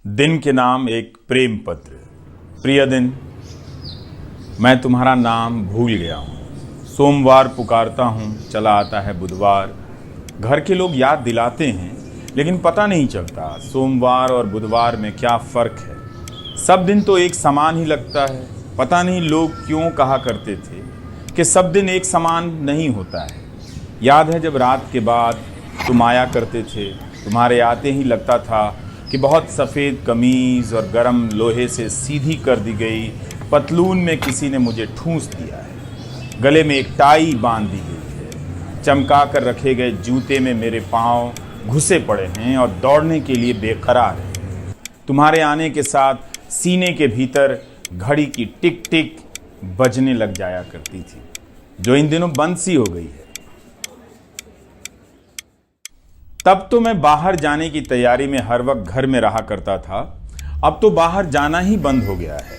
दिन के नाम एक प्रेम पत्र। प्रिय दिन, मैं तुम्हारा नाम भूल गया हूँ। सोमवार पुकारता हूँ, चला आता है बुधवार। घर के लोग याद दिलाते हैं, लेकिन पता नहीं चलता सोमवार और बुधवार में क्या फ़र्क है। सब दिन तो एक समान ही लगता है। पता नहीं लोग क्यों कहा करते थे कि सब दिन एक समान नहीं होता है। याद है जब रात के बाद तुम आया करते थे, तुम्हारे आते ही लगता था कि बहुत सफ़ेद कमीज़ और गरम लोहे से सीधी कर दी गई पतलून में किसी ने मुझे ठूंस दिया है। गले में एक टाई बांध दी गई है। चमका कर रखे गए जूते में मेरे पाँव घुसे पड़े हैं और दौड़ने के लिए बेकरार हैं। तुम्हारे आने के साथ सीने के भीतर घड़ी की टिक टिक बजने लग जाया करती थी, जो इन दिनों बंद सी हो गई है। तब तो मैं बाहर जाने की तैयारी में हर वक्त घर में रहा करता था। अब तो बाहर जाना ही बंद हो गया है।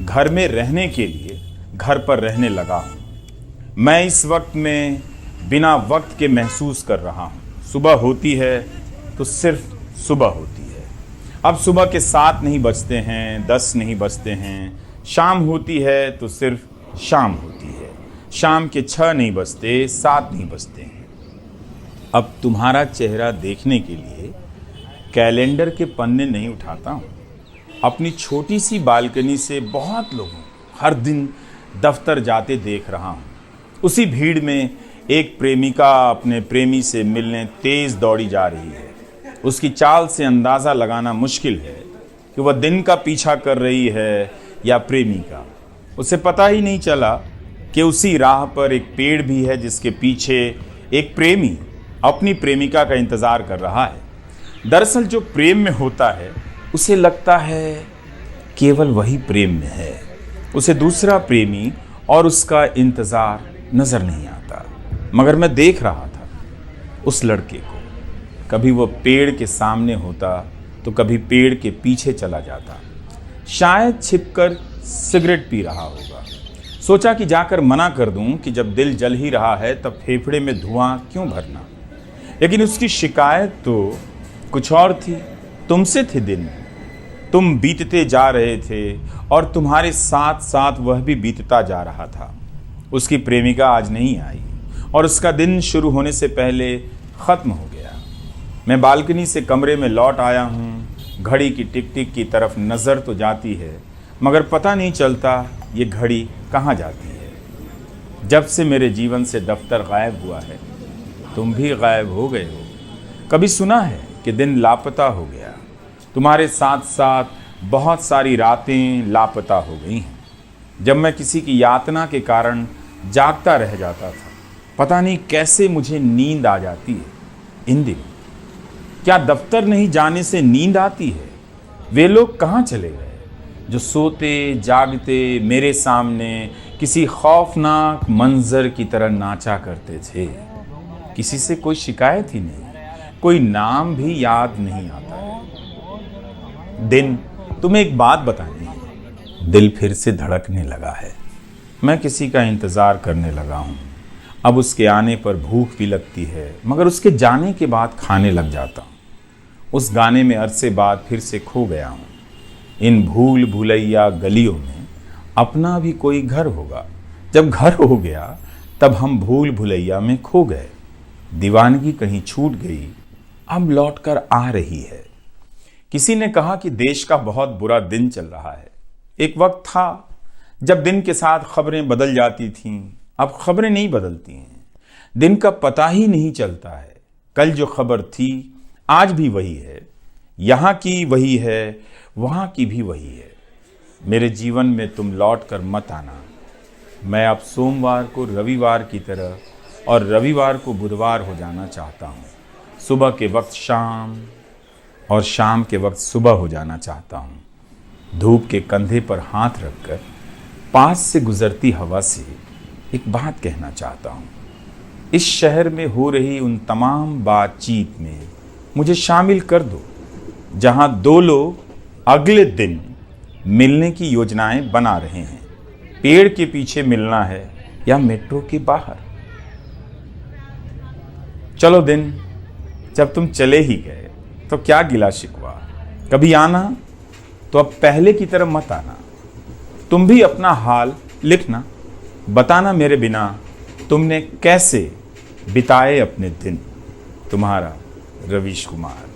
घर में रहने के लिए घर पर रहने लगा हूँ। मैं इस वक्त में बिना वक्त के महसूस कर रहा हूँ। सुबह होती है तो सिर्फ सुबह होती है। अब सुबह के 7 नहीं बजते हैं, 10 नहीं बजते हैं। शाम होती है तो सिर्फ शाम होती है। शाम के 6 नहीं बजते, 7 नहीं बजते हैं। अब तुम्हारा चेहरा देखने के लिए कैलेंडर के पन्ने नहीं उठाता हूँ। अपनी छोटी सी बालकनी से बहुत लोगों हर दिन दफ्तर जाते देख रहा हूँ। उसी भीड़ में एक प्रेमिका अपने प्रेमी से मिलने तेज दौड़ी जा रही है। उसकी चाल से अंदाज़ा लगाना मुश्किल है कि वह दिन का पीछा कर रही है या प्रेमी का। उसे पता ही नहीं चला कि उसी राह पर एक पेड़ भी है जिसके पीछे एक प्रेमी अपनी प्रेमिका का इंतज़ार कर रहा है। दरअसल जो प्रेम में होता है उसे लगता है केवल वही प्रेम में है। उसे दूसरा प्रेमी और उसका इंतज़ार नज़र नहीं आता। मगर मैं देख रहा था उस लड़के को। कभी वो पेड़ के सामने होता तो कभी पेड़ के पीछे चला जाता। शायद छिपकर सिगरेट पी रहा होगा। सोचा कि जाकर मना कर दूं कि जब दिल जल ही रहा है तब फेफड़े में धुआं क्यों भरना। लेकिन उसकी शिकायत तो कुछ और थी। तुमसे थे दिन, तुम बीतते जा रहे थे और तुम्हारे साथ साथ वह भी बीतता जा रहा था। उसकी प्रेमिका आज नहीं आई और उसका दिन शुरू होने से पहले ख़त्म हो गया। मैं बालकनी से कमरे में लौट आया हूँ। घड़ी की टिक टिक की तरफ नज़र तो जाती है, मगर पता नहीं चलता ये घड़ी कहाँ जाती है। जब से मेरे जीवन से दफ्तर गायब हुआ है, तुम भी गायब हो गए हो। कभी सुना है कि दिन लापता हो गया? तुम्हारे साथ साथ बहुत सारी रातें लापता हो गई हैं। जब मैं किसी की यातना के कारण जागता रह जाता था, पता नहीं कैसे मुझे नींद आ जाती है। इन दिनों क्या दफ्तर नहीं जाने से नींद आती है? वे लोग कहाँ चले गए जो सोते जागते मेरे सामने किसी खौफनाक मंजर की तरह नाचा करते थे? किसी से कोई शिकायत ही नहीं, कोई नाम भी याद नहीं आता है। दिन, तुम्हें एक बात बतानी है। दिल फिर से धड़कने लगा है। मैं किसी का इंतज़ार करने लगा हूँ। अब उसके आने पर भूख भी लगती है, मगर उसके जाने के बाद खाने लग जाता हूँ। उस गाने में अरसे बाद फिर से खो गया हूँ। इन भूल भुलैया गलियों में अपना भी कोई घर होगा। जब घर हो गया तब हम भूल भुलैया में खो गए। दीवानगी कहीं छूट गई, अब लौटकर आ रही है। किसी ने कहा कि देश का बहुत बुरा दिन चल रहा है। एक वक्त था जब दिन के साथ खबरें बदल जाती थीं। अब खबरें नहीं बदलती हैं। दिन का पता ही नहीं चलता है। कल जो खबर थी आज भी वही है। यहाँ की वही है, वहाँ की भी वही है। मेरे जीवन में तुम लौट कर मत आना। मैं अब सोमवार को रविवार की तरह और रविवार को बुधवार हो जाना चाहता हूँ। सुबह के वक्त शाम और शाम के वक्त सुबह हो जाना चाहता हूँ। धूप के कंधे पर हाथ रखकर पास से गुजरती हवा से एक बात कहना चाहता हूँ। इस शहर में हो रही उन तमाम बातचीत में मुझे शामिल कर दो, जहाँ 2 लोग अगले दिन मिलने की योजनाएं बना रहे हैं। पेड़ के पीछे मिलना है या मेट्रो के बाहर। चलो दिन, जब तुम चले ही गए तो क्या गिला शिकवा। कभी आना तो अब पहले की तरह मत आना। तुम भी अपना हाल लिखना, बताना मेरे बिना तुमने कैसे बिताए अपने दिन। तुम्हारा रवीश कुमार।